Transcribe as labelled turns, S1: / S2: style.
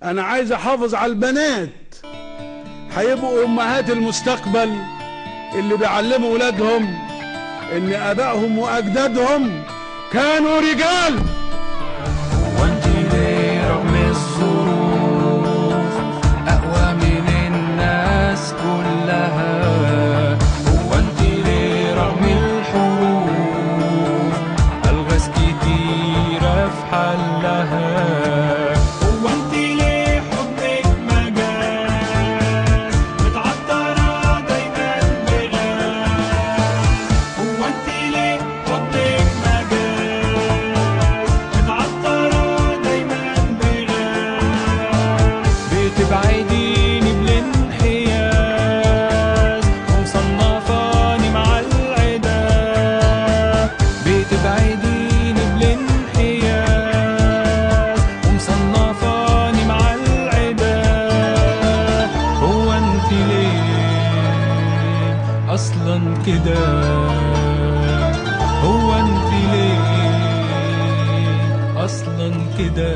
S1: انا عايز احافظ على البنات، هيبقوا امهات المستقبل اللي بيعلموا ولادهم ان ابائهم واجدادهم كانوا رجال.
S2: وانت ليه رغم الظروف اقوى من الناس كلها؟ هو انت ليه رغم الحروف الغاز كتيرة في حلها؟ هو انت ليه حبك مجاز متعطرة دايما بغاز؟ هو انت ليه حبك مجاز متعطرة دايما بغاز؟ بتبعديني بالانحياز ومصنفاني مع العدا، بتبعديني بالانحياز ومصنفاني مع العدا. هو انت ليه اصلا كده؟ هو انت ليه اصلا كده؟